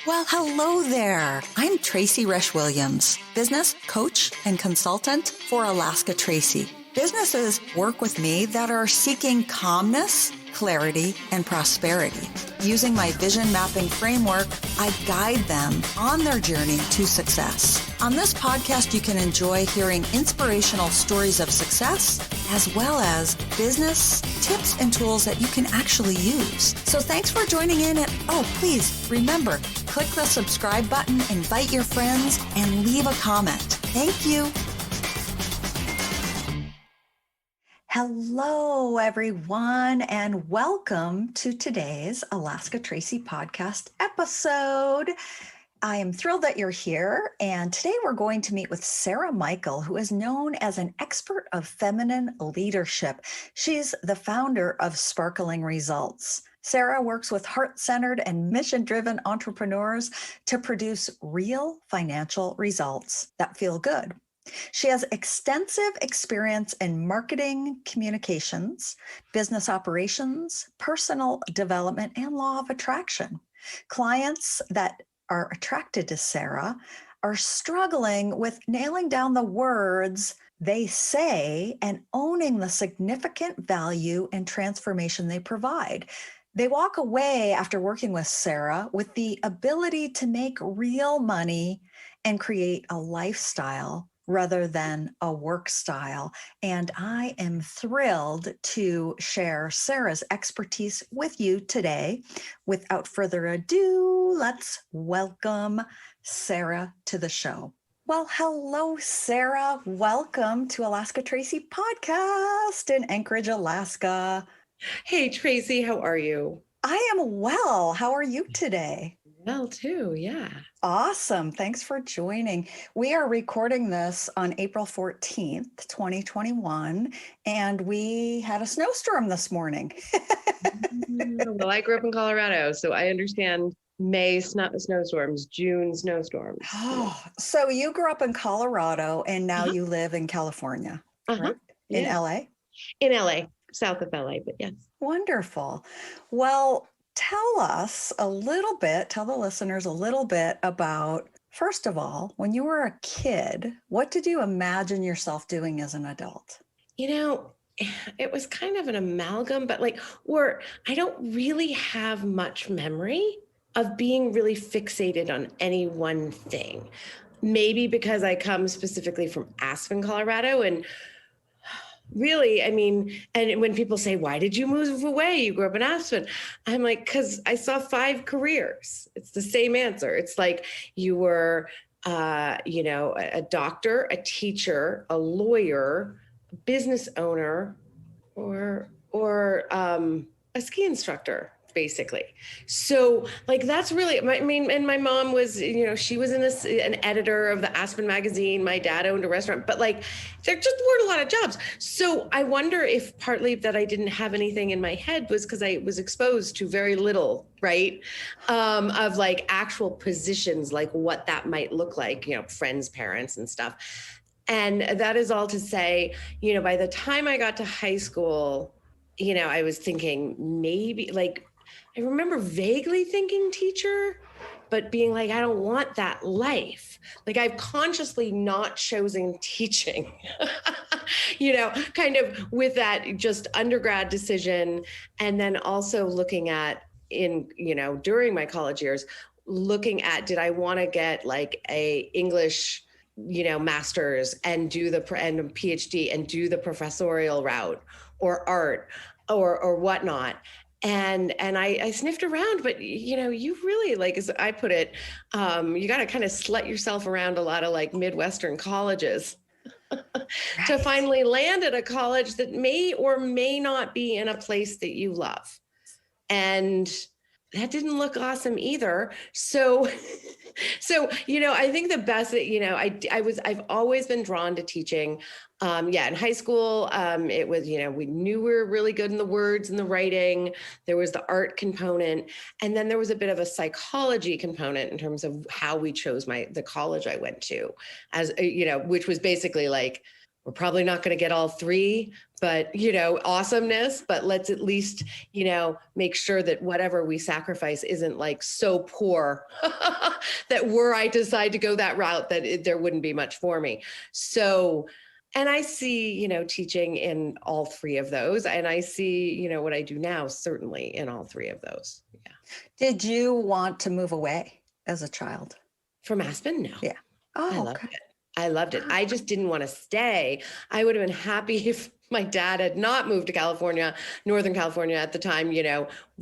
Well, hello there. I'm Tracy Williams, business coach and consultant for Alaska Tracy. Businesses work with me that are seeking calmness, clarity, and prosperity. Using my vision mapping framework, I guide them on their journey to success. On this podcast, you can enjoy hearing inspirational stories of success, as well as business tips and tools that you can actually use. So thanks for joining in. And please remember, click the subscribe button, invite your friends, and leave a comment. Thank you. Hello, everyone, and welcome to today's Alaska Tracy Podcast episode. I am thrilled that you're here, and today we're going to meet with Sarah Michael, who is known as an expert of feminine leadership. She's the founder of Sparkling Results. Sarah works with heart-centered and mission-driven entrepreneurs to produce real financial results that feel good. She has extensive experience in marketing, communications, business operations, personal development, and law of attraction. Clients that are attracted to Sarah are struggling with nailing down the words they say and owning the significant value and transformation they provide. They walk away after working with Sarah with the ability to make real money and create a lifestyle rather than a work style. And I am thrilled to share Sarah's expertise with you today. Without further ado, let's welcome Sarah to the show. Well, hello, Sarah. Welcome to Alaska Tracy Podcast in Anchorage, Alaska. Hey, Tracy, how are you? I am well. How are you today? Well, too, yeah. Awesome. Thanks for joining. We are recording this on April 14th, 2021, and we had a snowstorm this morning. Well, I grew up in Colorado, so I understand May snowstorms, June snowstorms. Oh, so you grew up in Colorado and now you live in California, right? In LA? In LA, south of LA, but yes. Wonderful. Well, tell the listeners a little bit about, first of all, when you were a kid, what did you imagine yourself doing as an adult? You know, it was kind of an amalgam, but I don't really have much memory of being really fixated on any one thing. Maybe because I come specifically from Aspen, Colorado, and really, I mean, and when people say, why did you move away? You grew up in Aspen. I'm like, because I saw 5 careers. It's the same answer. It's like you were, a doctor, a teacher, a lawyer, a business owner, or a ski instructor, basically. So that's really, and my mom was, she was an editor of the Aspen magazine. My dad owned a restaurant, but there just weren't a lot of jobs. So I wonder if partly that I didn't have anything in my head was because I was exposed to very little, right? Of actual positions, what that might look like, friends, parents and stuff. And that is all to say, by the time I got to high school, I was thinking maybe I remember vaguely thinking teacher, but being I don't want that life. I've consciously not chosen teaching, kind of with that just undergrad decision. And then also looking at during my college years, looking at, did I want to get a English, master's and do and a PhD and do the professorial route or art or whatnot. And I sniffed around, but you really, as I put it, you got to kind of slut yourself around a lot of Midwestern colleges to finally land at a college that may or may not be in a place that you love. And that didn't look awesome either. So, I think the best that, I've always been drawn to teaching. In high school, it was, we knew we were really good in the words and the writing. There was the art component. And then there was a bit of a psychology component in terms of how we chose the college I went to, as, which was basically we're probably not going to get all three, but, awesomeness, but let's at least, make sure that whatever we sacrifice isn't like so poor that were I decide to go that route, that there wouldn't be much for me. So, and I see, teaching in all three of those. And I see, what I do now, certainly in all three of those. Yeah. Did you want to move away as a child? From Aspen? No. Yeah. I loved it. I loved it. I just didn't want to stay. I would have been happy if my dad had not moved to California, Northern California at the time,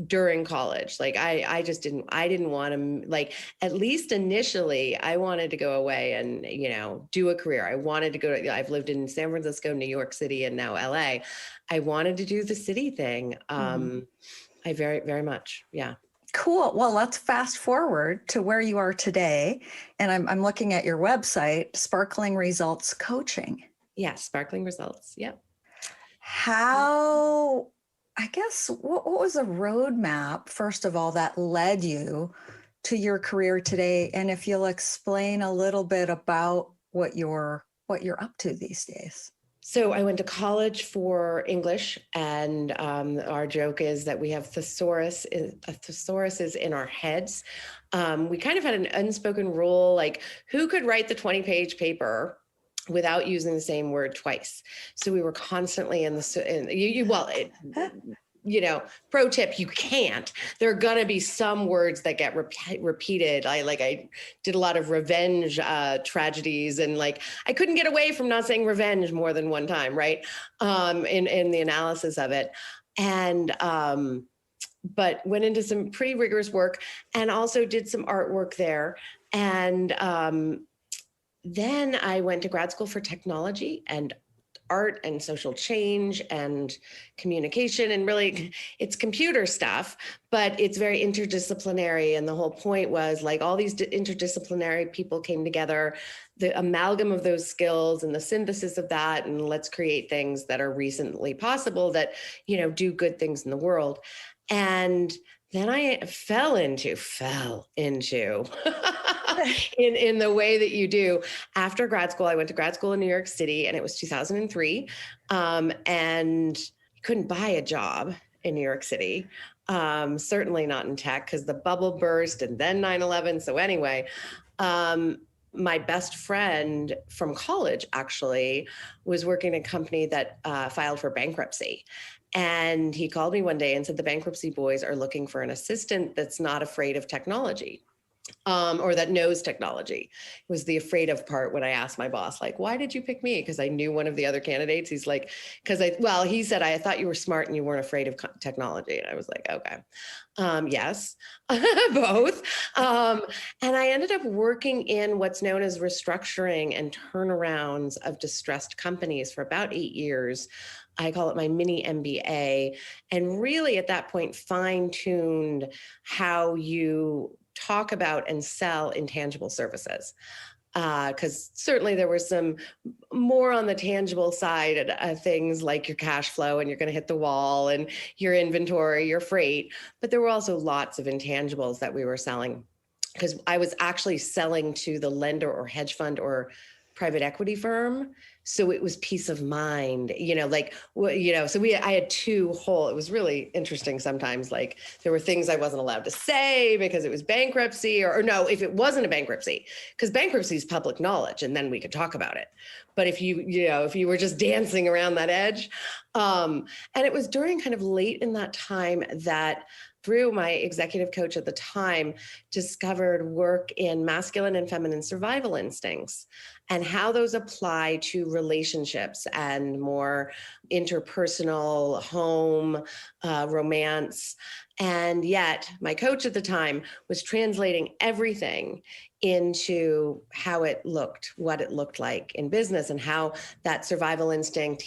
during college. Like I didn't want to, like, at least initially I wanted to go away and, do a career. I wanted to I've lived in San Francisco, New York City, and now LA. I wanted to do the city thing. I very, very much. Yeah. Cool. Well, let's fast forward to where you are today. And I'm looking at your website, Sparkling Results Coaching. Yeah, Sparkling Results. Yep. What was the roadmap, first of all, that led you to your career today? And if you'll explain a little bit about what you're up to these days. So I went to college for English, and our joke is that we have thesauruses in our heads. We kind of had an unspoken rule, like who could write the 20-page paper without using the same word twice. So we were constantly pro tip, you can't. There are going to be some words that get repeated. I did a lot of revenge tragedies, and I couldn't get away from not saying revenge more than one time, right? In the analysis of it. And, but went into some pretty rigorous work and also did some artwork there. And then I went to grad school for technology and art and social change and communication, and really it's computer stuff, but it's very interdisciplinary. And the whole point was all these interdisciplinary people came together, the amalgam of those skills and the synthesis of that, and let's create things that are recently possible that, do good things in the world. And then I fell into in the way that you do. After grad school, I went to grad school in New York City, and it was 2003. And you couldn't buy a job in New York City. Certainly not in tech, because the bubble burst and then 9/11. So anyway, my best friend from college actually was working in a company that filed for bankruptcy. And he called me one day and said, the bankruptcy boys are looking for an assistant that's not afraid of technology. Or that knows technology. It was the afraid of part when I asked my boss, why did you pick me? Because I knew one of the other candidates. He's like, he said, I thought you were smart and you weren't afraid of technology. And I was like, okay, yes, both. And I ended up working in what's known as restructuring and turnarounds of distressed companies for about 8 years. I call it my mini MBA. And really at that point, fine-tuned how you talk about and sell intangible services. Because certainly there was some more on the tangible side of things like your cash flow, and you're going to hit the wall, and your inventory, your freight. But there were also lots of intangibles that we were selling, because I was actually selling to the lender or hedge fund or private equity firm. So it was peace of mind, so I had it was really interesting sometimes, there were things I wasn't allowed to say because it was bankruptcy or no, if it wasn't a bankruptcy, because bankruptcy is public knowledge and then we could talk about it. But if you were just dancing around that edge, and it was during kind of late in that time that through my executive coach at the time, discovered work in masculine and feminine survival instincts and how those apply to relationships and more interpersonal home, romance. And yet my coach at the time was translating everything into how it looked, what it looked like in business, and how that survival instinct,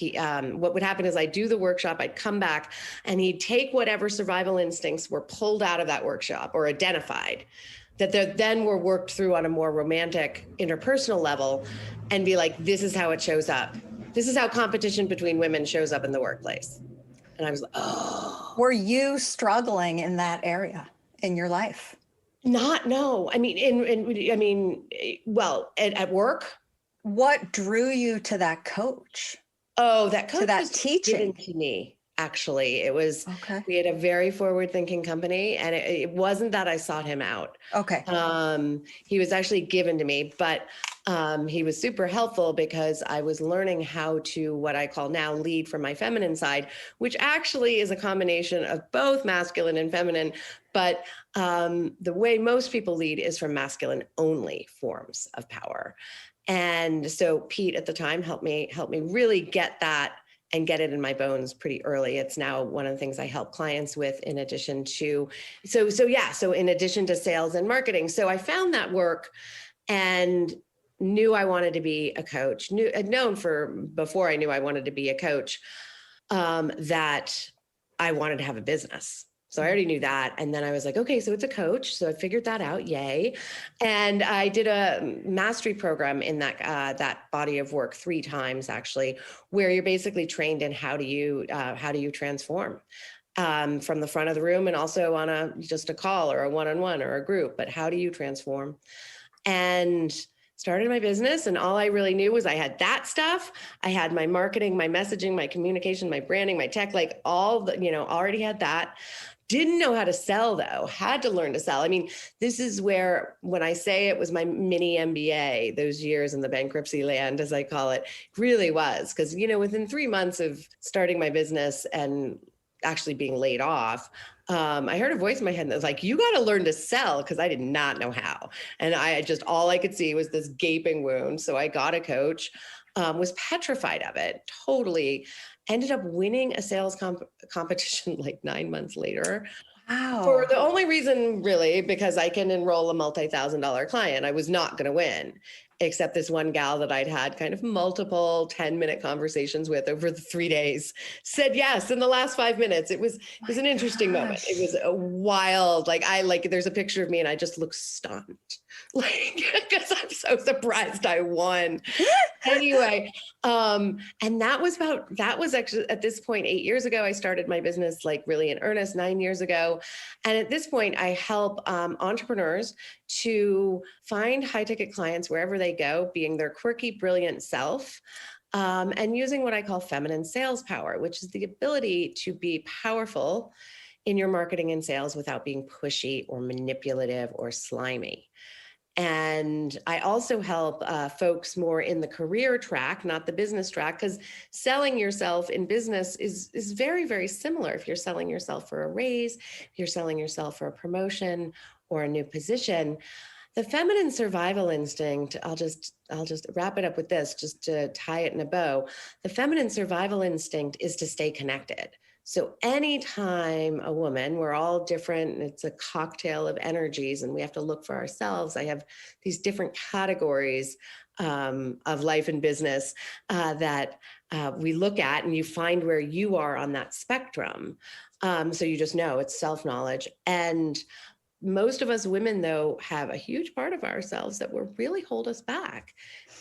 what would happen is I'd do the workshop, I'd come back, and he'd take whatever survival instincts were pulled out of that workshop or identified, that then were worked through on a more romantic interpersonal level, and be like, this is how it shows up. This is how competition between women shows up in the workplace. And I was like, oh. Were you struggling in that area in your life? No. I mean, at work, What drew you to that coach, Oh, that to coach that was given teaching? to me, actually. It was, Okay. we had a very forward-thinking company, and it wasn't that I sought him out. Okay. He was actually given to me, but he was super helpful because I was learning how to, what I call now, lead from my feminine side, which actually is a combination of both masculine and feminine. But the way most people lead is from masculine only forms of power. And so Pete at the time helped me really get that and get it in my bones pretty early. It's now one of the things I help clients with, in addition to, so in addition to sales and marketing. So I found that work and knew I wanted to be a coach. I'd known for before I knew I wanted to be a coach, that I wanted to have a business. So I already knew that. And then I was like, okay, so it's a coach. So I figured that out. Yay. And I did a mastery program in that body of work 3 times, actually, where you're basically trained in how do you transform, from the front of the room, and also on just a call or a one-on-one or a group, but how do you transform? And started my business, and all I really knew was I had that stuff. I had my marketing, my messaging, my communication, my branding, my tech, like all the, already had that. Didn't know how to sell, though. Had to learn to sell. I mean, this is where, when I say it was my mini MBA, those years in the bankruptcy land, as I call it, really was. Because, within 3 months of starting my business and actually being laid off, I heard a voice in my head that was like, you got to learn to sell, because I did not know how. And all I could see was this gaping wound. So I got a coach, was petrified of it, totally. Ended up winning a sales competition like 9 months later, for Wow. the only reason, really, because I can enroll a multi-$1,000 client. I was not going to win, except this one gal that I'd had kind of multiple 10-minute conversations with over the 3 days said yes in the last 5 minutes. It was an interesting moment. It was a wild, there's a picture of me and I just look stunned, because I'm so surprised I won. Anyway, and that was actually, at this point, 8 years ago. I started my business really in earnest 9 years ago. And at this point, I help entrepreneurs to find high ticket clients wherever they go, being their quirky, brilliant self, and using what I call feminine sales power, which is the ability to be powerful in your marketing and sales without being pushy or manipulative or slimy. And I also help folks more in the career track, not the business track, because selling yourself in business is very, very similar. If you're selling yourself for a raise, if you're selling yourself for a promotion or a new position, the feminine survival instinct, I'll just wrap it up with this, just to tie it in a bow. The feminine survival instinct is to stay connected. So anytime a woman, we're all different, and it's a cocktail of energies, and we have to look for ourselves. I have these different categories of life and business that we look at, and you find where you are on that spectrum. So you just know it's self-knowledge. And most of us women, though, have a huge part of ourselves that will really hold us back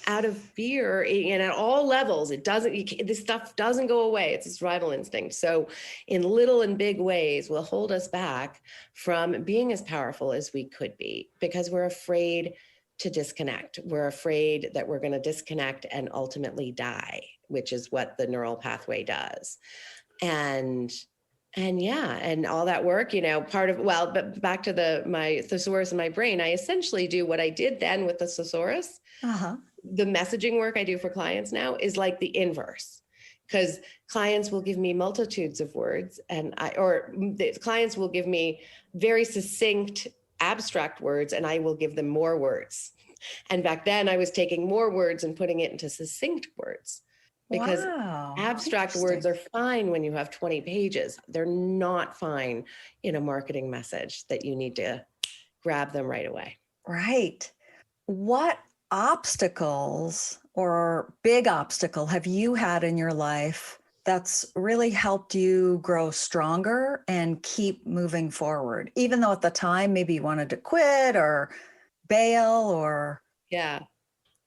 out of fear, and at all levels. This stuff doesn't go away. It's a survival instinct. So in little and big ways will hold us back from being as powerful as we could be, because we're afraid to disconnect. We're afraid that we're going to disconnect and ultimately die, which is what the neural pathway does. And yeah, and all that work, but back to my thesaurus in my brain, I essentially do what I did then with the thesaurus. Uh-huh. The messaging work I do for clients now is like the inverse, because clients will give me multitudes of words, or the clients will give me very succinct, abstract words, and I will give them more words. And back then I was taking more words and putting it into succinct words, because Wow. abstract words are fine when you have 20 pages. They're not fine in a marketing message that you need to grab them right away. Right. What obstacles or big obstacle have you had in your life that's really helped you grow stronger and keep moving forward, even though at the time maybe you wanted to quit or bail or... Yeah.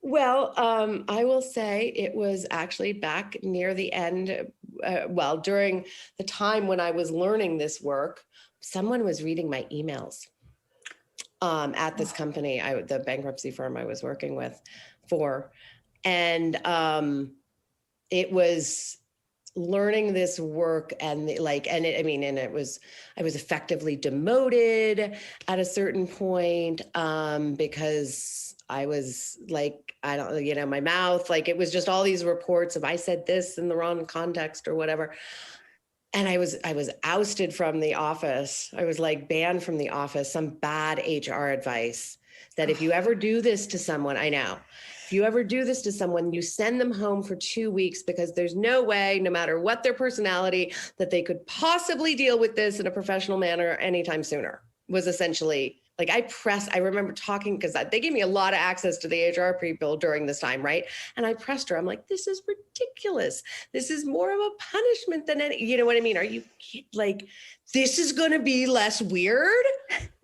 Well, I will say it was actually back near the end, during the time when I was learning this work, someone was reading my emails at this company, the bankruptcy firm I was working with for. And it was learning this work and I was effectively demoted at a certain point because I was like, I don't, my mouth, like it was just all these reports of I said this in the wrong context or whatever. And I was ousted from the office. I was like banned from the office, some bad HR advice that if you ever do this to someone, I know, if you ever do this to someone, you send them home for 2 weeks because there's no way, no matter what their personality, that they could possibly deal with this in a professional manner anytime sooner, was essentially like I remember talking because they gave me a lot of access to the HR people during this time, right? And I pressed her. I'm like, this is ridiculous. This is more of a punishment than any, you know what I mean? Are you like, this is going to be less weird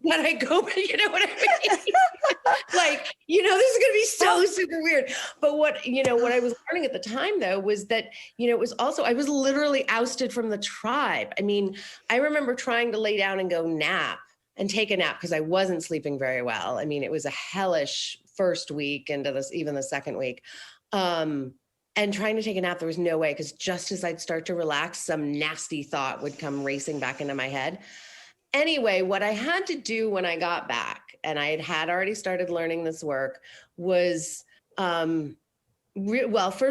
when I go, you know what I mean? Like, this is going to be so super weird. But what I was learning at the time though, was that, it was also, I was literally ousted from the tribe. I mean, I remember trying to lay down and go nap and take a nap because I wasn't sleeping very well. I mean, it was a hellish first week into this, even the second week. And trying to take a nap, there was no way, because just as I'd start to relax, some nasty thought would come racing back into my head. Anyway, what I had to do when I got back, and I had already started learning this work, was first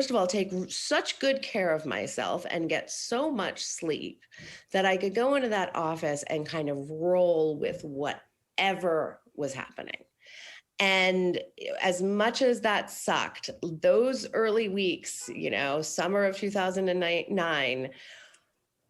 of all, take such good care of myself and get so much sleep that I could go into that office and kind of roll with whatever was happening. And as much as that sucked, those early weeks, summer of 2009,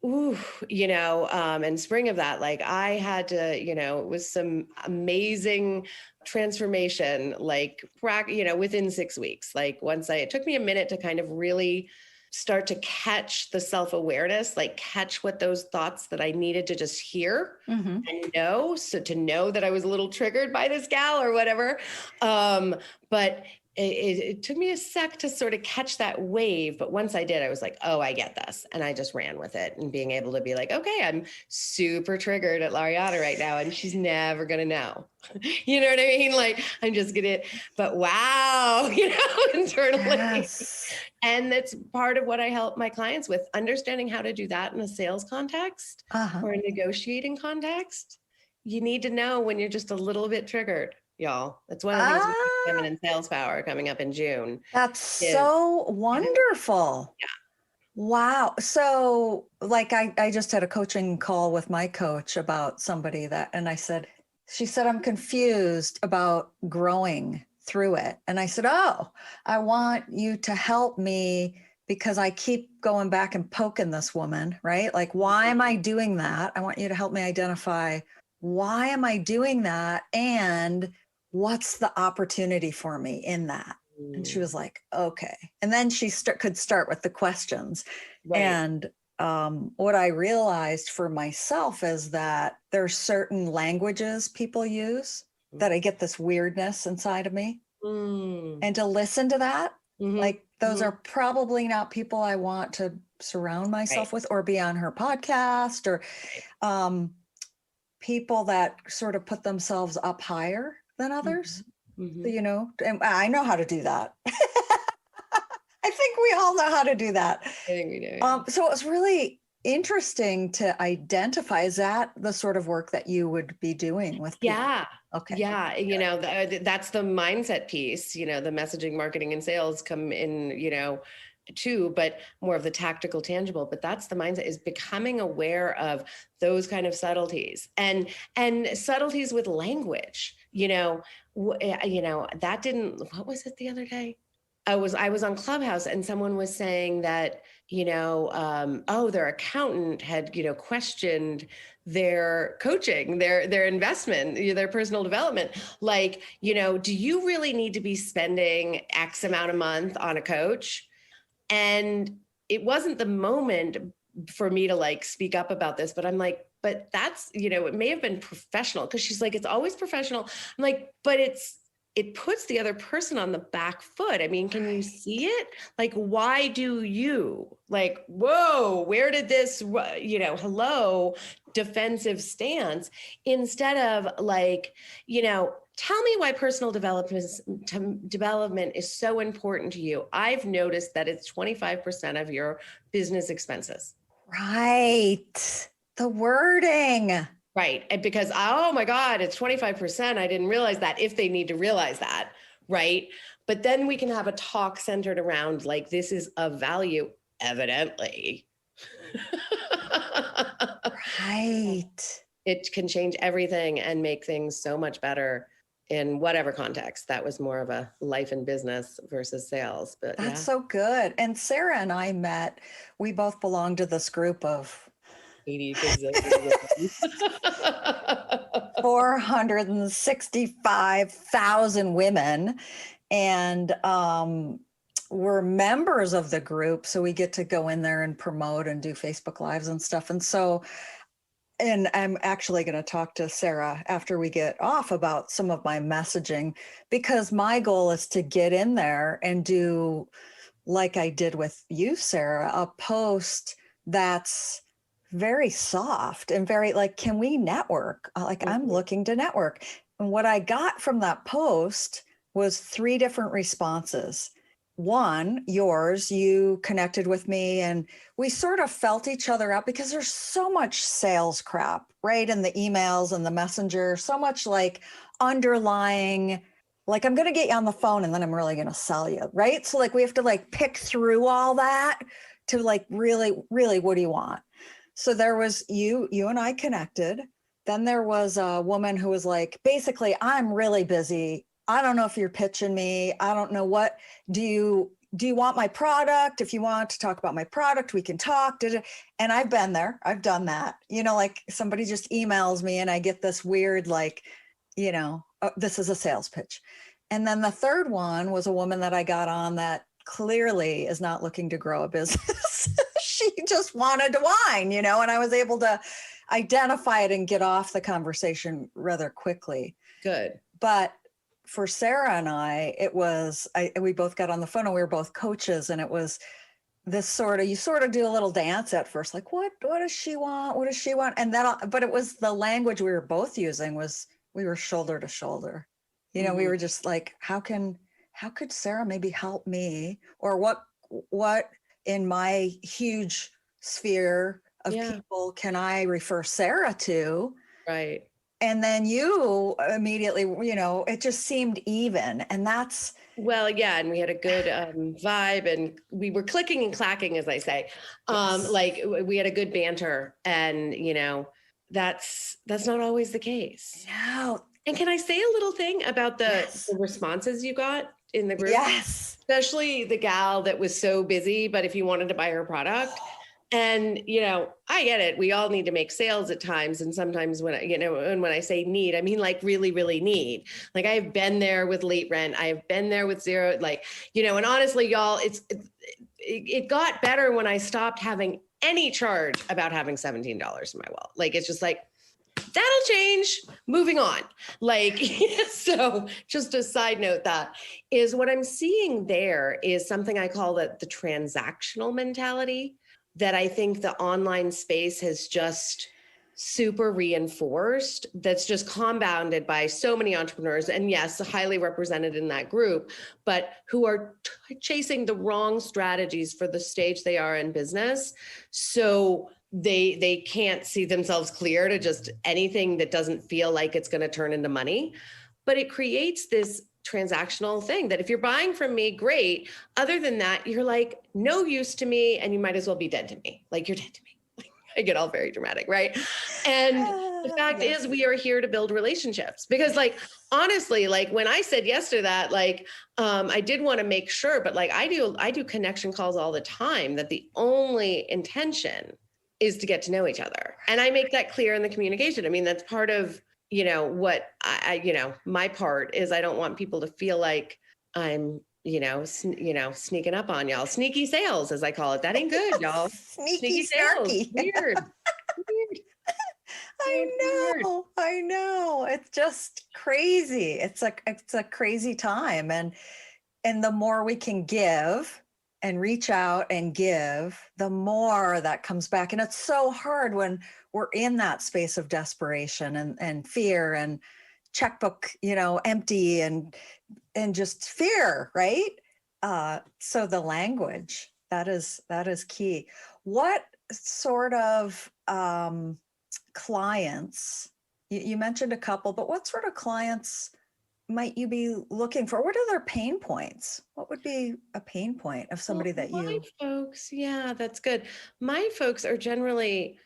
and spring of that, like I had to, it was some amazing transformation, like, within 6 weeks. Like it took me a minute to kind of really start to catch the self-awareness, like catch what those thoughts that I needed to just hear and know. So to know that I was a little triggered by this gal or whatever. But it took me a sec to sort of catch that wave. But once I did, I was like, oh, I get this. And I just ran with it, and being able to be like, okay, I'm super triggered at Lariana right now, and she's never going to know. You know what I mean? Like, I'm just going to, but wow, internally. Yes. And that's part of what I help my clients with, understanding how to do that in a sales context or a negotiating context. You need to know when you're just a little bit triggered. Y'all, that's one of the things with Feminine Sales Power coming up in June. That's so wonderful. Yeah. Wow. So like I just had a coaching call with my coach about somebody and she said, I'm confused about growing through it. And I said, oh, I want you to help me because I keep going back and poking this woman, right? Like, why am I doing that? I want you to help me identify, why am I doing that? And what's the opportunity for me in that? And she was like, okay. And then she could start with the questions. Right. And what I realized for myself is that there's certain languages people use that I get this weirdness inside of me. And to listen to that, like those are probably not people I want to surround myself with or be on her podcast, or people that sort of put themselves up higher than others, and I know how to do that. I think we all know how to do that. I think we do. So it was really interesting to identify, is that the sort of work that you would be doing with people? Yeah. Okay. Yeah. That's the mindset piece, the messaging, marketing, and sales come in, too, but more of the tactical, tangible. But that's the mindset, is becoming aware of those kind of subtleties and subtleties with language. That didn't. What was it the other day? I was on Clubhouse, and someone was saying that their accountant had questioned their coaching, their investment, their personal development. Like, do you really need to be spending X amount a month on a coach? And it wasn't the moment for me to like speak up about this, but I'm like, but that's, it may have been professional, because she's like, it's always professional. I'm like, but it's it puts the other person on the back foot. I mean, can you see it? Like, why do you like, whoa, where did this, hello, defensive stance, instead of like, tell me why personal development is so important to you. I've noticed that it's 25% of your business expenses. Right. The wording. Right. And because, oh my God, it's 25%. I didn't realize that, if they need to realize that. Right. But then we can have a talk centered around like, this is of value, evidently. Right. It can change everything and make things so much better in whatever context. That was more of a life and business versus sales. But that's so good. And Sarah and I met, we both belong to this group of 80 465,000 women. And we're members of the group. So we get to go in there and promote and do Facebook Lives and stuff. And so, and I'm actually going to talk to Sarah after we get off about some of my messaging, because my goal is to get in there and do, like I did with you, Sarah, a post that's very soft and very like, can we network? Like, I'm looking to network. And what I got from that post was 3 different responses. One, yours, you connected with me and we sort of felt each other out, because there's so much sales crap, right? In the emails and the messenger, so much like underlying, like, I'm going to get you on the phone and then I'm really going to sell you, right? So like, we have to like pick through all that to like, really, what do you want? So there was you and I connected. Then there was a woman who was like, basically, I'm really busy. I don't know if you're pitching me. I don't know what, do you want my product? If you want to talk about my product, we can talk. And I've been there. I've done that. Like somebody just emails me and I get this weird, like, this is a sales pitch. And then the third one was a woman that I got on that clearly is not looking to grow a business. She just wanted to whine, and I was able to identify it and get off the conversation rather quickly. Good. But for Sarah and I, it was, we both got on the phone and we were both coaches, and it was this you sort of do a little dance at first, like, what does she want? What does she want? And but it was the language we were both using we were shoulder to shoulder. We were just like, how could Sarah maybe help me? Or what in my huge sphere of people can I refer Sarah to? Right. And then you immediately, it just seemed even. And that's. Well, yeah. And we had a good vibe, and we were clicking and clacking, as I say. Yes. Like we had a good banter, and, that's not always the case. No. And can I say a little thing about the responses you got in the group? Yes. Especially the gal that was so busy, but if you wanted to buy her product. And, I get it. We all need to make sales at times. And sometimes when I say need, I mean, like really, really need. Like I've been there with late rent. I have been there with zero, and honestly, y'all, it got better when I stopped having any charge about having $17 in my wallet. Like, it's just like, that'll change, moving on. Like, so just a side note, that is what I'm seeing there is something I call the transactional mentality that I think the online space has just super reinforced, that's just compounded by so many entrepreneurs, and yes, highly represented in that group, but who are chasing the wrong strategies for the stage they are in business. So they can't see themselves clear to just anything that doesn't feel like it's going to turn into money. But it creates this transactional thing that if you're buying from me, great. Other than that, you're like no use to me, and you might as well be dead to me. Like, you're dead to me. I get all very dramatic, right? And the fact is, we are here to build relationships, because like, honestly, like when I said yes to that, like, I did want to make sure, but like I do connection calls all the time, that the only intention is to get to know each other. And I make that clear in the communication. I mean, that's part of, what I my part is, I don't want people to feel like I'm, sneaking up on y'all. Sneaky sales, as I call it. That ain't good, y'all. Sneaky sales. Weird. I know. It's just crazy. It's a crazy time. And the more we can give and reach out and give, the more that comes back. And it's so hard when we're in that space of desperation and fear and checkbook, empty and just fear, right? So the language that is key. What sort of clients, you mentioned a couple, but what sort of clients might you be looking for? What are their pain points? What would be a pain point of somebody Well, that my you? folks, yeah, that's good. My folks are generally,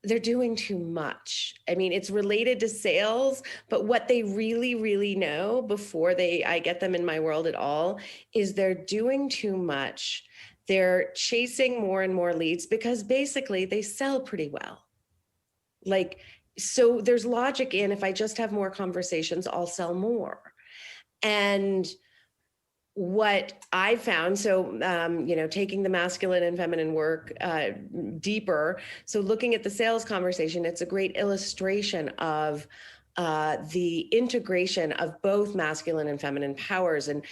they're doing too much. I mean, it's related to sales, but what they really, really know before I get them in my world at all is they're doing too much. They're chasing more and more leads because basically they sell pretty well. Like, so there's logic in if I just have more conversations, I'll sell more. And what I found, so, taking the masculine and feminine work deeper. So looking at the sales conversation, it's a great illustration of the integration of both masculine and feminine powers and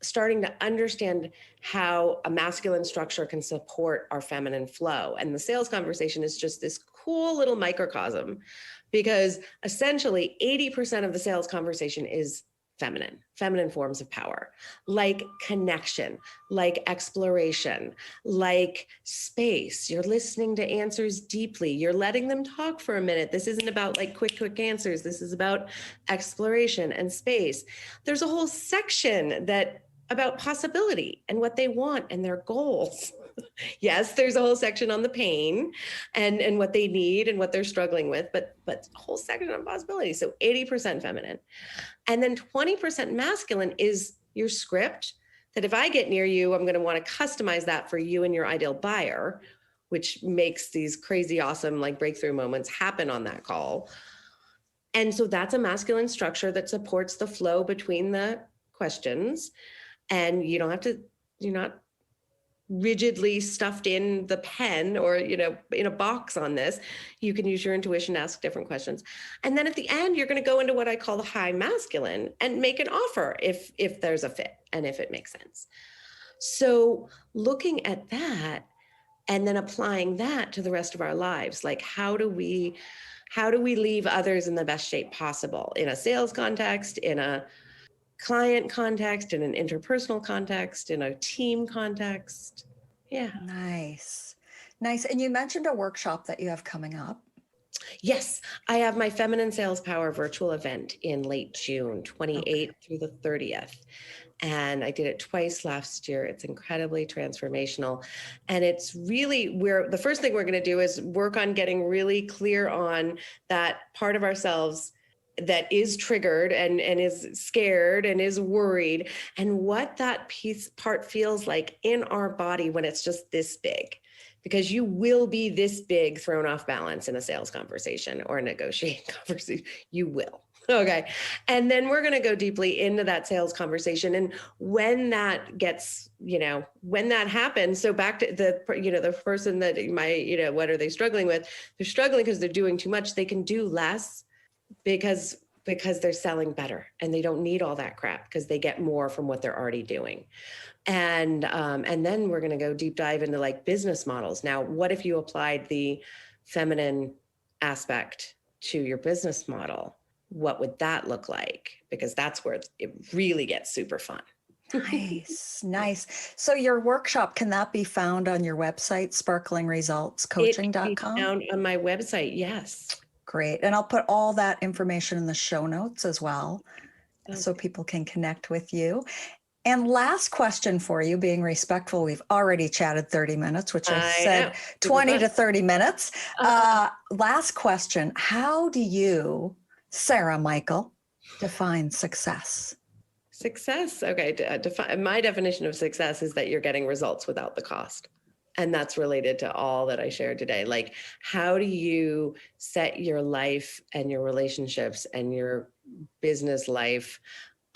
starting to understand how a masculine structure can support our feminine flow. And the sales conversation is just this cool little microcosm because essentially 80% of the sales conversation is feminine forms of power, like connection, like exploration, like space. You're listening to answers deeply. You're letting them talk for a minute. This isn't about like quick answers. This is about exploration and space. There's a whole section about possibility and what they want and their goals. Yes, there's a whole section on the pain and what they need and what they're struggling with, but a whole section on possibility. So 80% feminine. And then 20% masculine is your script that if I get near you, I'm going to want to customize that for you and your ideal buyer, which makes these crazy, awesome, like breakthrough moments happen on that call. And so that's a masculine structure that supports the flow between the questions. And you're not rigidly stuffed in the pen or in a box on this. You can use your intuition to ask different questions, and then at the end you're going to go into what I call the high masculine and make an offer if there's a fit and if it makes sense. So looking at that and then applying that to the rest of our lives, like how do we leave others in the best shape possible in a sales context, in a client context, in an interpersonal context, in a team context. Yeah. Nice. And you mentioned a workshop that you have coming up. Yes, I have my Feminine Sales Power virtual event in late June, 28th through the 30th. And I did it twice last year. It's incredibly transformational. And it's really the first thing we're going to do is work on getting really clear on that part of ourselves that is triggered and is scared and is worried, and what that part feels like in our body when it's just this big. Because you will be this big thrown off balance in a sales conversation or a negotiating conversation. You will. Okay. And then we're going to go deeply into that sales conversation. And when that gets, when that happens, so back to the person that what are they struggling with? They're struggling because they're doing too much. They can do less because they're selling better and they don't need all that crap because they get more from what they're already doing. And then we're going to go deep dive into like business models. Now, what if you applied the feminine aspect to your business model? What would that look like? Because that's where it really gets super fun. Nice. So your workshop, can that be found on your website, sparklingresultscoaching.com? It can be found on my website. Yes. Great. And I'll put all that information in the show notes as well, so people can connect with you. And last question for you, being respectful, we've already chatted 30 minutes, which I said 20 to 30 minutes. Last question. How do you, Sarah Michael, define success? Success. Okay. My definition of success is that you're getting results without the cost. And that's related to all that I shared today. Like, how do you set your life and your relationships and your business life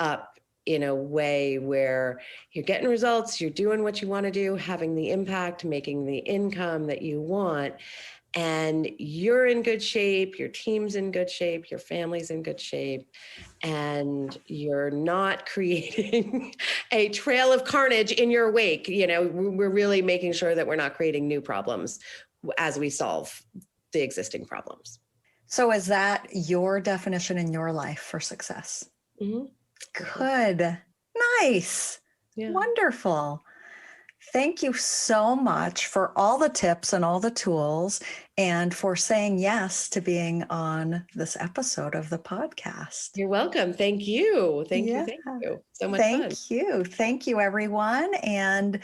up in a way where you're getting results, you're doing what you want to do, having the impact, making the income that you want, and you're in good shape, your team's in good shape, your family's in good shape, and you're not creating a trail of carnage in your wake. We're really making sure that we're not creating new problems as we solve the existing problems. So is that your definition in your life for success? Mm-hmm. Good. Nice. Yeah. Wonderful. Thank you so much for all the tips and all the tools and for saying yes to being on this episode of the podcast. You're welcome. Thank you. Thank you so much. Thank you, everyone. And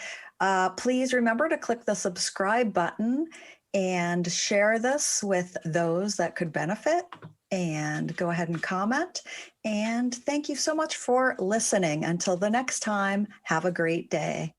please remember to click the subscribe button and share this with those that could benefit, and go ahead and comment. And thank you so much for listening. Until the next time, have a great day.